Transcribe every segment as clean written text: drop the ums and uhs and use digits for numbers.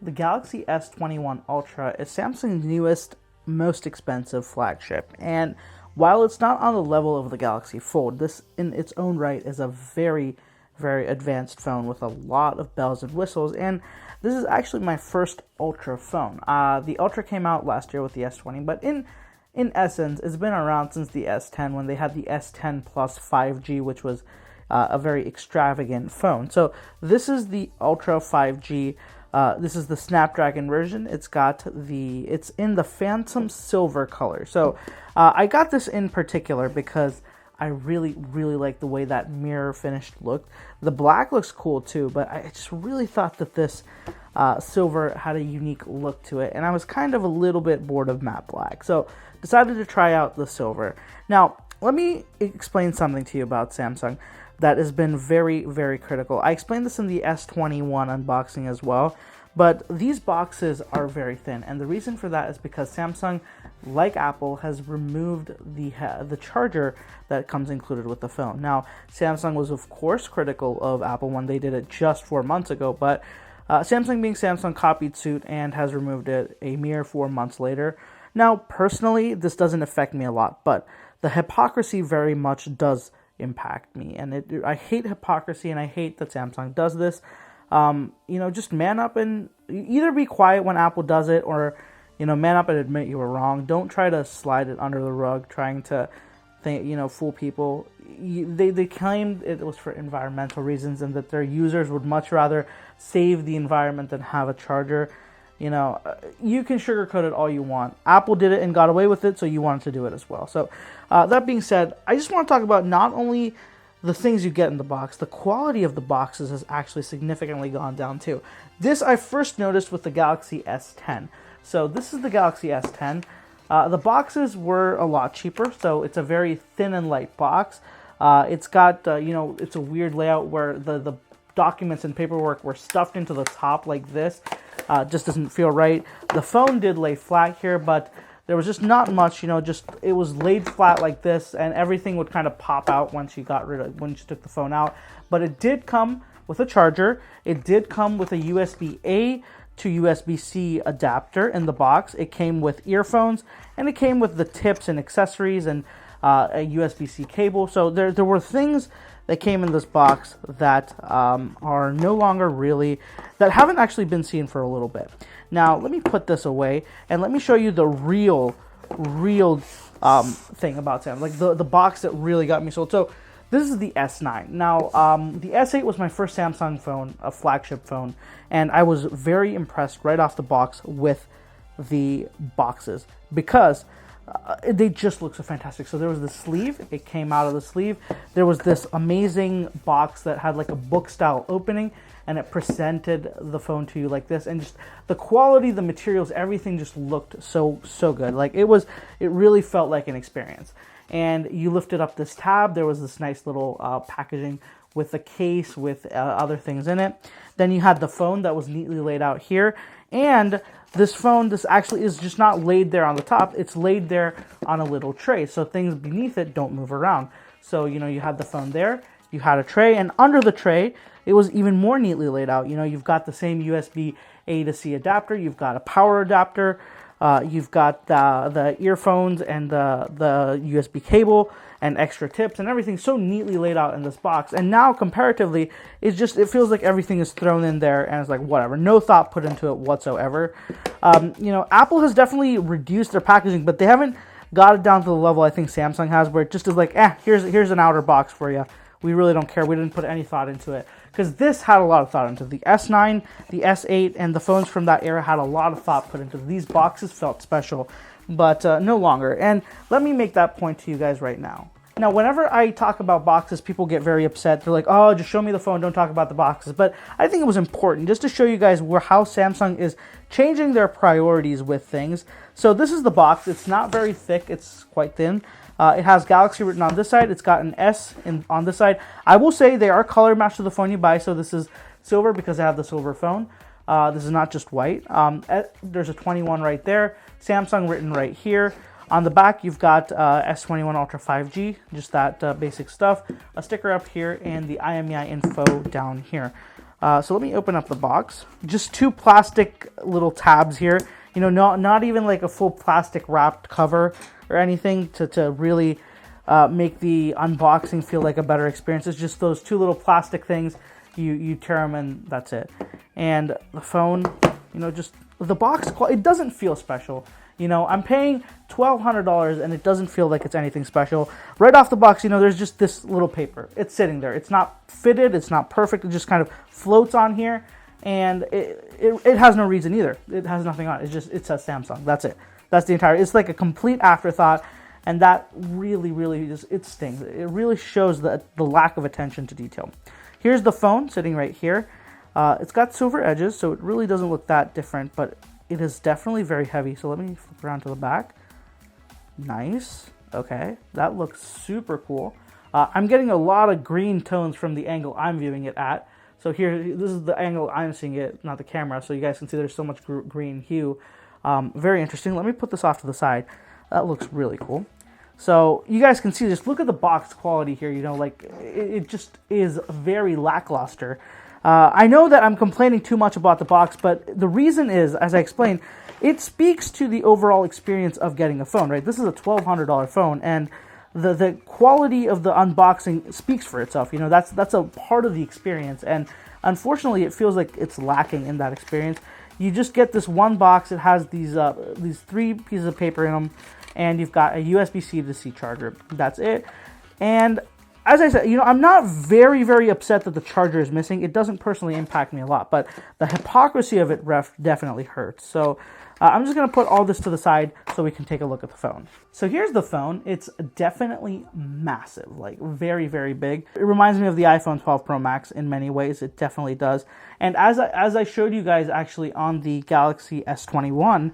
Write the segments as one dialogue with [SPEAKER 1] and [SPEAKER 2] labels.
[SPEAKER 1] the Galaxy S21 Ultra is Samsung's newest, most expensive flagship. And while it's not on the level of the Galaxy Fold, this in its own right is a very, very advanced phone with a lot of bells and whistles. And this is actually my first Ultra phone. The Ultra came out last year with the S20, but in essence, it's been around since the S10 when they had the S10 Plus 5G, which was a very extravagant phone. So this is the Ultra 5G. This is the Snapdragon version. It's in the Phantom Silver color. So I got this in particular because I really, really like the way that mirror finish looked. The black looks cool too, but I just really thought that this silver had a unique look to it, and I was kind of a little bit bored of matte black, so decided to try out the silver. Now, let me explain something to you about Samsung that has been very, very critical. I explained this in the S21 unboxing as well, but these boxes are very thin, and the reason for that is because Samsung, like Apple, has removed the charger that comes included with the phone. Now, Samsung was of course critical of Apple when they did it just 4 months ago, but Samsung being Samsung copied suit and has removed it a mere 4 months later. Now, personally, this doesn't affect me a lot, but the hypocrisy very much does impact me, and I hate hypocrisy, and I hate that Samsung does this. Just man up and either be quiet when Apple does it, or man up and admit you were wrong. Don't try to slide it under the rug, trying to fool people. They claimed it was for environmental reasons and that their users would much rather save the environment than have a charger. You can sugarcoat it all you want. Apple did it and got away with it, so you wanted to do it as well. So that being said, I just want to talk about not only the things you get in the box, the quality of the boxes has actually significantly gone down too. This I first noticed with the Galaxy S10. So this is the Galaxy S10. The boxes were a lot cheaper, so it's a very thin and light box. It's got, it's a weird layout where the documents and paperwork were stuffed into the top like this. Just doesn't feel right. The phone did lay flat here, but there was just not much, it was laid flat like this, and everything would kind of pop out once you took the phone out. But it did come with a charger. It did come with a USB-A to USB-C adapter in the box. It came with earphones, and it came with the tips and accessories and a USB-C cable. So there were things that came in this box that are no longer that haven't actually been seen for a little bit. Now, let me put this away, and let me show you the real thing about Samsung, like the box that really got me sold. So this is the S9. Now, the S8 was my first Samsung phone, a flagship phone, and I was very impressed right off the box with the boxes because they just look so fantastic. So there was the sleeve. It came out of the sleeve. There was this amazing box that had like a book style opening, and it presented the phone to you like this, and just the quality, the materials, everything just looked so good. Like it really felt like an experience. And you lifted up this tab. There was this nice little packaging with a case with other things in it. Then you had the phone that was neatly laid out here, and this actually is just not laid there on the top. It's laid there on a little tray, so things beneath it don't move around. So, you had the phone there, you had a tray, and under the tray, it was even more neatly laid out. You've got the same USB-A to C adapter, you've got a power adapter, you've got the earphones and the USB cable and extra tips, and everything so neatly laid out in this box. And now, comparatively, it feels like everything is thrown in there, and it's like whatever, no thought put into it whatsoever. Apple has definitely reduced their packaging, but they haven't got it down to the level I think Samsung has, where it just is like, here's an outer box for you. We really don't care. We didn't put any thought into it. Because this had a lot of thought into it. The S9, the S8, and the phones from that era had a lot of thought put into it. These boxes felt special, but no longer. And let me make that point to you guys right now. Now, whenever I talk about boxes, people get very upset. They're like, oh, just show me the phone, don't talk about the boxes. But I think it was important just to show you guys how Samsung is changing their priorities with things. So this is the box. It's not very thick. It's quite thin. It has Galaxy written on this side. It's got an S on this side. I will say they are color matched to the phone you buy. So this is silver because I have the silver phone. This is not just white. There's a 21 right there. Samsung written right here. On the back, you've got S21 Ultra 5G, just that basic stuff. A sticker up here and the IMEI info down here. So let me open up the box. Just two plastic little tabs here. You know, not even like a full plastic wrapped cover or anything to really make the unboxing feel like a better experience. It's just those two little plastic things. You tear them and that's it. And the phone, you know, just the box, it doesn't feel special. You know, I'm paying $1,200 and it doesn't feel like it's anything special. Right off the box, you know, there's just this little paper. It's sitting there. It's not fitted. It's not perfect. It just kind of floats on here. And it has no reason either. It has nothing on it. It says Samsung. That's it. That's the entire, it's like a complete afterthought. And that really just, it stings. It really shows the lack of attention to detail. Here's the phone sitting right here. It's got silver edges, so it really doesn't look that different, but it is definitely very heavy. So let me flip around to the back. Nice. Okay, that looks super cool. I'm getting a lot of green tones from the angle I'm viewing it at. So here, this is the angle I'm seeing it, not the camera, so you guys can see there's so much green hue. Very interesting. Let me put this off to the side. That looks really cool. So you guys can see, just look at the box quality here, you know, like it just is very lackluster. I know that I'm complaining too much about the box, but the reason is, as I explained, it speaks to the overall experience of getting a phone, right? This is a $1,200 phone, and the quality of the unboxing speaks for itself. You know, that's a part of the experience, and unfortunately, it feels like it's lacking in that experience. You just get this one box. It has these three pieces of paper in them, and you've got a USB-C to C charger. That's it. And as I said, you know, I'm not very upset that the charger is missing. It doesn't personally impact me a lot, but the hypocrisy of it definitely hurts. So I'm just going to put all this to the side so we can take a look at the phone. So here's the phone. It's definitely massive, like very big. It reminds me of the iPhone 12 Pro Max in many ways. It definitely does. And as I showed you guys actually on the Galaxy S21,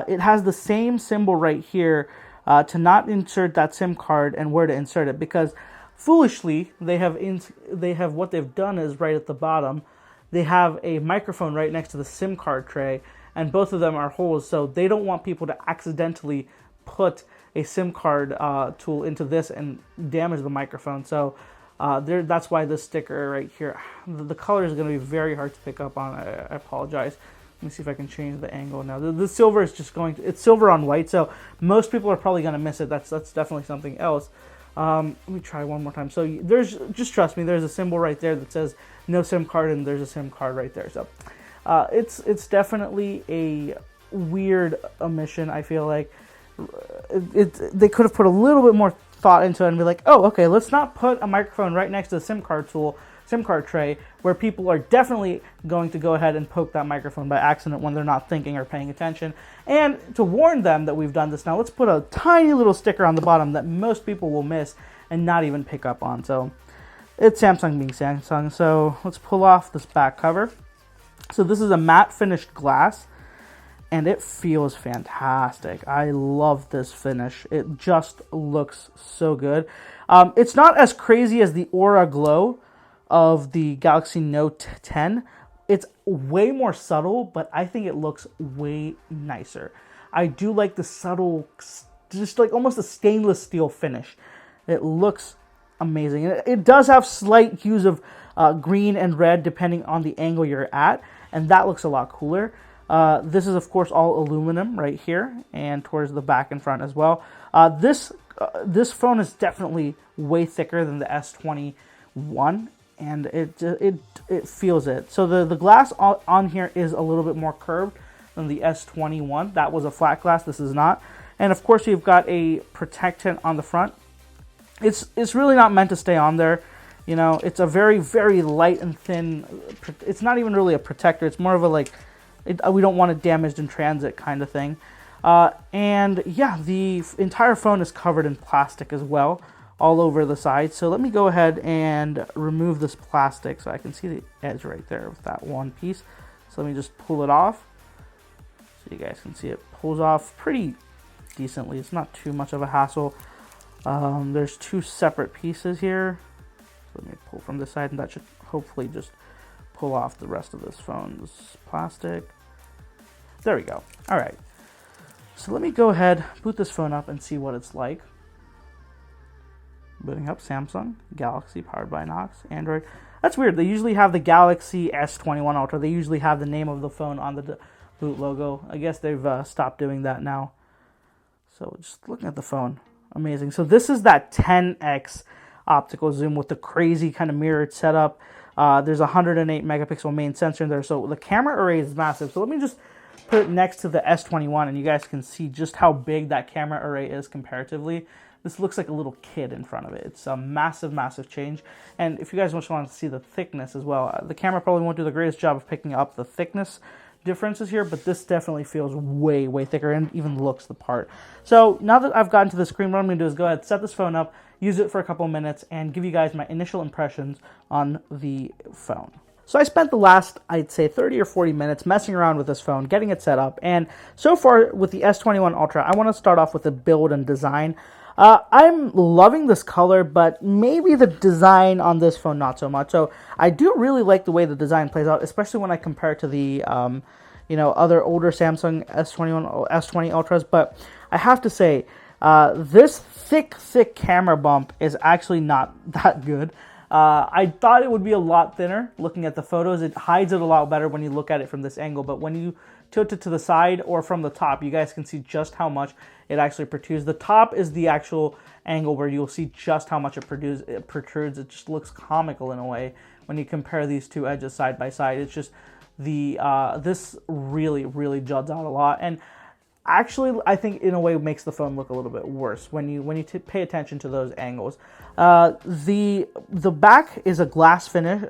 [SPEAKER 1] it has the same symbol right here to not insert that SIM card and where to insert it, because foolishly they have what they've done is right at the bottom they have a microphone right next to the SIM card tray, and both of them are holes, so they don't want people to accidentally put a SIM card tool into this and damage the microphone. So that's why this sticker right here, the color is going to be very hard to pick up on. I apologize. Let me see if I can change the angle now. The silver is just it's silver on white, so most people are probably going to miss it. That's definitely something else. Let me try one more time. So just trust me, there's a symbol right there that says no SIM card, and there's a SIM card right there. So it's definitely a weird omission, I feel like. They could have put a little bit more thought into it and be like, oh, okay, let's not put a microphone right next to the SIM card tray, where people are definitely going to go ahead and poke that microphone by accident when they're not thinking or paying attention. And to warn them that we've done this now, let's put a tiny little sticker on the bottom that most people will miss and not even pick up on. So it's Samsung being Samsung. So let's pull off this back cover. So this is a matte finished glass, and it feels fantastic. I love this finish. It just looks so good. It's not as crazy as the Aura Glow of the Galaxy Note 10. It's way more subtle, but I think it looks way nicer. I do like the subtle, just like almost a stainless steel finish. It looks amazing. It does have slight hues of green and red depending on the angle you're at, and that looks a lot cooler. This is, of course, all aluminum right here and towards the back and front as well. This phone is definitely way thicker than the S21, and it feels it. So the glass on here is a little bit more curved than the S21. That was a flat glass. This is not. And of course, you've got a protectant on the front. It's really not meant to stay on there. You know, it's a very light and thin. It's not even really a protector. It's more of a we don't want it damaged in transit kind of thing. And yeah, the entire phone is covered in plastic as well, all over the side. So let me go ahead and remove this plastic so I can see the edge right there with that one piece. So let me just pull it off so you guys can see it pulls off pretty decently. It's not too much of a hassle. There's two separate pieces here. So let me pull from this side, and that should hopefully just pull off the rest of this phone's plastic. There we go. All right. So let me go ahead, boot this phone up, and see what it's like. Booting up Samsung Galaxy powered by Knox Android. That's weird. They usually have the Galaxy S21 Ultra. They usually have the name of the phone on the boot logo. I guess they've stopped doing that now. So just looking at the phone, amazing. So this is that 10x optical zoom with the crazy kind of mirrored setup. There's a 108 megapixel main sensor in there. So the camera array is massive. So let me just put it next to the S21 and you guys can see just how big that camera array is comparatively. This looks like a little kid in front of it. It's a massive, massive change. And if you guys just want to see the thickness as well, the camera probably won't do the greatest job of picking up the thickness differences here, but this definitely feels way, way thicker and even looks the part. So now that I've gotten to the screen, what I'm going to do is go ahead, set this phone up, use it for a couple of minutes, and give you guys my initial impressions on the phone. So I spent the last, I'd say, 30 or 40 minutes messing around with this phone, getting it set up, and so far with the S21 Ultra, I want to start off with the build and design. I'm loving this color, but maybe the design on this phone not so much. So I do really like the way the design plays out, especially when I compare it to the other older Samsung S20 Ultras. But I have to say, this thick camera bump is actually not that good. I thought it would be a lot thinner. Looking at the photos, it hides it a lot better when you look at it from this angle. But when you tilt it to the side or from the top, you guys can see just how much it actually protrudes. The top is the actual angle where you'll see just how much it protrudes. It just looks comical in a way when you compare these two edges side by side. It's just this really juts out a lot, and actually I think in a way makes the phone look a little bit worse when you pay attention to those angles. The back is a glass finish,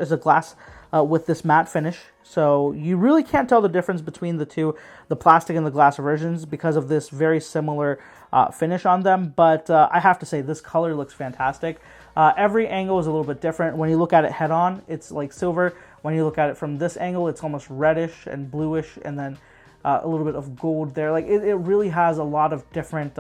[SPEAKER 1] with this matte finish, so you really can't tell the difference between the two, the plastic and the glass versions, because of this very similar finish on them. But I have to say, this color looks fantastic. Every angle is a little bit different. When you look at it head on, it's like silver. When you look at it from this angle, it's almost reddish and bluish, and then a little bit of gold there. Like it really has a lot of different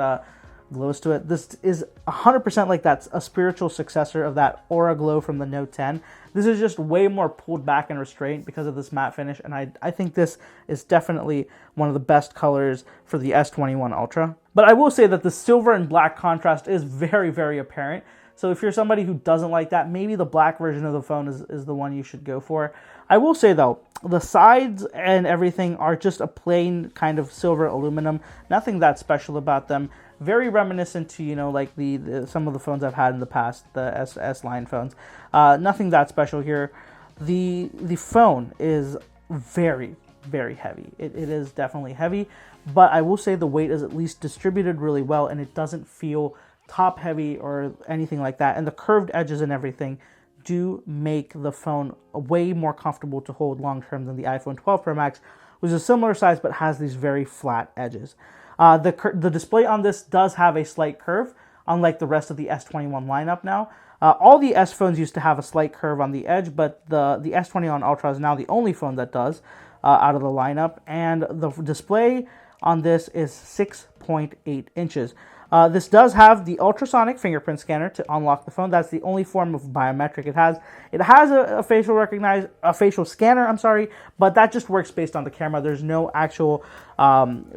[SPEAKER 1] glows to it. This is 100% like that's a spiritual successor of that Aura Glow from the Note 10. This is just way more pulled back and restrained because of this matte finish, and I think this is definitely one of the best colors for the S21 Ultra. But I will say that the silver and black contrast is very apparent. So if you're somebody who doesn't like that, maybe the black version of the phone is the one you should go for. I will say though, the sides and everything are just a plain kind of silver aluminum. Nothing that special about them. Very reminiscent to, like the some of the phones I've had in the past, the S line phones. Nothing that special here. The phone is very heavy. It is definitely heavy, but I will say the weight is at least distributed really well, and it doesn't feel top heavy or anything like that. And the curved edges and everything do make the phone way more comfortable to hold long term than the iPhone 12 Pro Max, which is a similar size but has these very flat edges. The display on this does have a slight curve, unlike the rest of the S21 lineup now. All the S phones used to have a slight curve on the edge, but the S21 Ultra is now the only phone that does out of the lineup. And the display on this is 6.8 inches. This does have the ultrasonic fingerprint scanner to unlock the phone. That's the only form of biometric it has. It has a facial scanner, but that just works based on the camera. There's no actual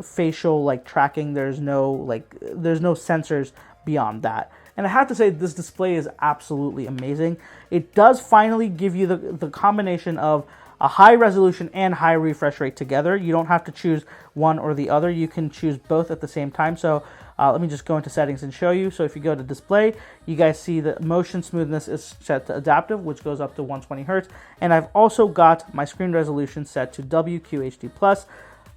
[SPEAKER 1] facial tracking. There's no sensors beyond that. And I have to say, this display is absolutely amazing. It does finally give you the combination of a high resolution and high refresh rate together. You don't have to choose one or the other. You can choose both at the same time. So let me just go into settings and show you. So if you go to display, you guys see the motion smoothness is set to adaptive, which goes up to 120 Hertz. And I've also got my screen resolution set to WQHD+.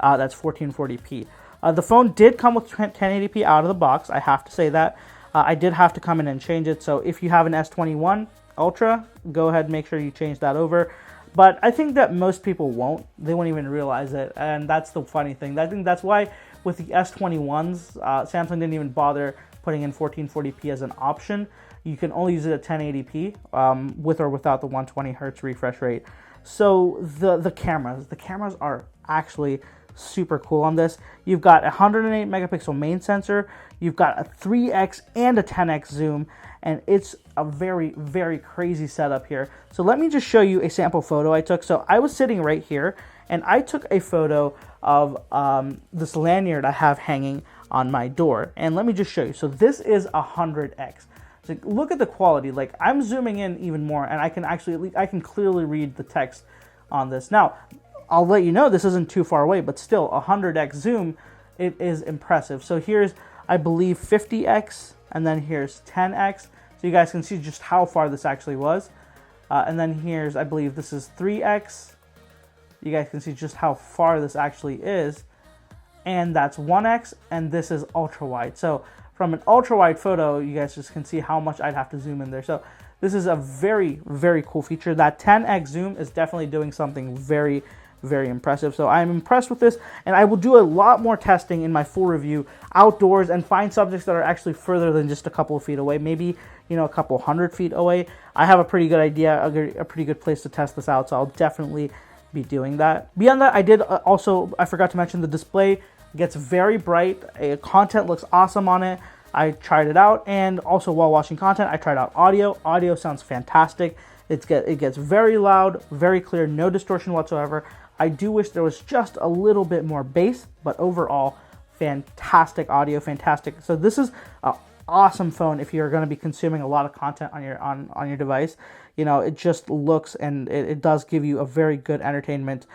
[SPEAKER 1] That's 1440p. The phone did come with 1080p out of the box. I have to say that. I did have to come in and change it. So if you have an S21 Ultra, go ahead and make sure you change that over. But I think that most people won't. They won't even realize it. And that's the funny thing. I think that's why with the S21s, Samsung didn't even bother putting in 1440p as an option. You can only use it at 1080p with or without the 120 Hertz refresh rate. So the cameras are actually super cool on this. You've got a 108 megapixel main sensor. You've got a 3x and a 10x zoom. And it's a very crazy setup here. So let me just show you a sample photo I took. So I was sitting right here, and I took a photo of this lanyard I have hanging on my door. And let me just show you. So this is 100x. It's like, look at the quality. Like, I'm zooming in even more, and I can clearly read the text on this. Now, I'll let you know this isn't too far away, but still, 100x zoom, it is impressive. So here's, I believe, 50x, and then here's 10x. So you guys can see just how far this actually was. And then here's, I believe this is 3x. You guys can see just how far this actually is. And that's 1x, and this is ultra wide. So from an ultra wide photo, you guys just can see how much I'd have to zoom in there. So this is a very, very cool feature. That 10x zoom is definitely doing something very, very impressive. So I'm impressed with this, and I will do a lot more testing in my full review outdoors and find subjects that are actually further than just a couple of feet away, maybe, you know, a couple 100 feet away. I have a pretty good idea, a pretty good place to test this out, so I'll definitely be doing that. Beyond that, I did I forgot to mention the display gets very bright. Content looks awesome on it. I tried it out, and also while watching content, I tried out audio. Audio sounds fantastic. It gets very loud, very clear, no distortion whatsoever. I do wish there was just a little bit more bass, but overall, fantastic audio, fantastic. So this is an awesome phone if you're going to be consuming a lot of content on your device. You know, it just looks, and it does give you a very good entertainment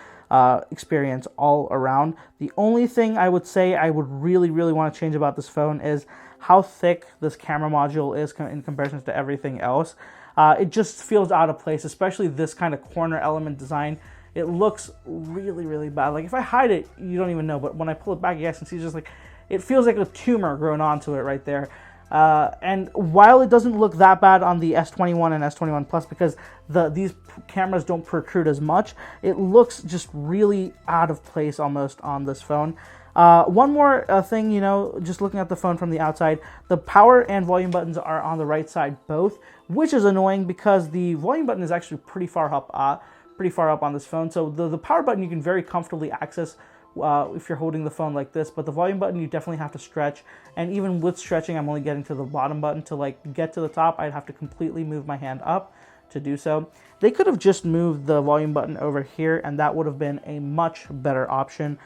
[SPEAKER 1] experience all around. The only thing I would say I would really, really want to change about this phone is how thick this camera module is in comparison to everything else. It just feels out of place, especially this kind of corner element design. It looks really, really bad. Like, if I hide it, you don't even know, but when I pull it back, you guys can see just like, it feels like a tumor growing onto it right there. And while it doesn't look that bad on the S21 and S21 Plus, because these cameras don't protrude as much, it looks just really out of place almost on this phone. One more thing, you know, just looking at the phone from the outside, the power and volume buttons are on the right side both, which is annoying because the volume button is actually pretty far up on this phone. So the power button you can very comfortably access if you're holding the phone like this, but the volume button you definitely have to stretch, and even with stretching, I'm only getting to the bottom button. To like get to the top, I'd have to completely move my hand up to do so. They could have just moved the volume button over here, and that would have been a much better option.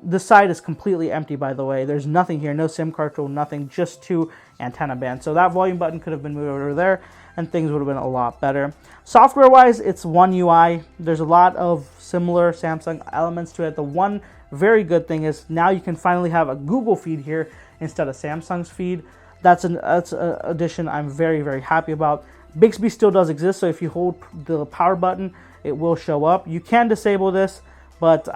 [SPEAKER 1] This side is completely empty, by the way. There's nothing here, no SIM card tool, nothing, just two antenna bands. So that volume button could have been moved over there, and things would have been a lot better. Software-wise, it's One UI. There's a lot of similar Samsung elements to it. The one very good thing is now you can finally have a Google feed here instead of Samsung's feed. That's an addition I'm very, very happy about. Bixby still does exist, so if you hold the power button, it will show up. You can disable this, but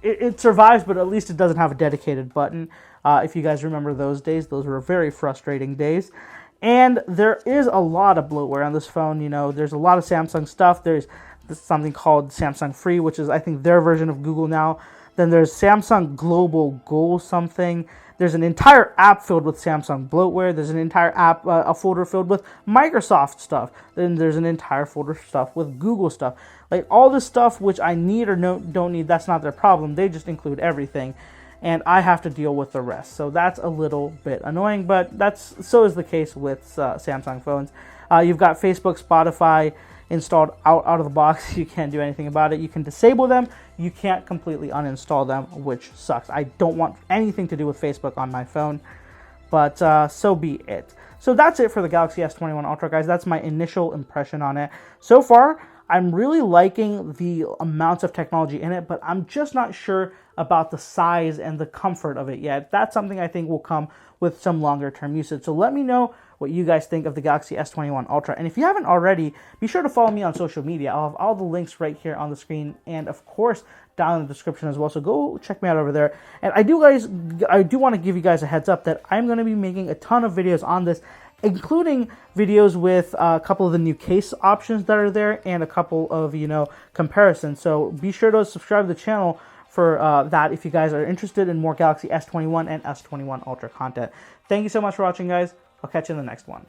[SPEAKER 1] it survives, but at least it doesn't have a dedicated button. If you guys remember those days, those were very frustrating days. And there is a lot of bloatware on this phone. You know, there's a lot of Samsung stuff. There's something called Samsung Free, which is, I think, their version of Google now. Then there's Samsung Global Goal something. There's an entire app filled with Samsung bloatware. There's an entire app, a folder filled with Microsoft stuff. Then there's an entire folder stuff with Google stuff. Like, all this stuff which I need or don't need, that's not their problem. They just include everything, and I have to deal with the rest. So that's a little bit annoying, but so is the case with Samsung phones. You've got Facebook, Spotify installed out of the box. You can't do anything about it. You can disable them. You can't completely uninstall them, which sucks. I don't want anything to do with Facebook on my phone, but so be it. So that's it for the Galaxy S21 Ultra, guys. That's my initial impression on it. So far, I'm really liking the amounts of technology in it, but I'm just not sure about the size and the comfort of it yet. That's something I think will come with some longer term usage. So let me know what you guys think of the Galaxy S21 Ultra. And if you haven't already, be sure to follow me on social media. I'll have all the links right here on the screen, and of course down in the description as well. So go check me out over there. And I do want to give you guys a heads up that I'm going to be making a ton of videos on this, including videos with a couple of the new case options that are there and a couple of, you know, comparisons. So be sure to subscribe to the channel for that if you guys are interested in more Galaxy S21 and S21 Ultra content. Thank you so much for watching, guys. I'll catch you in the next one.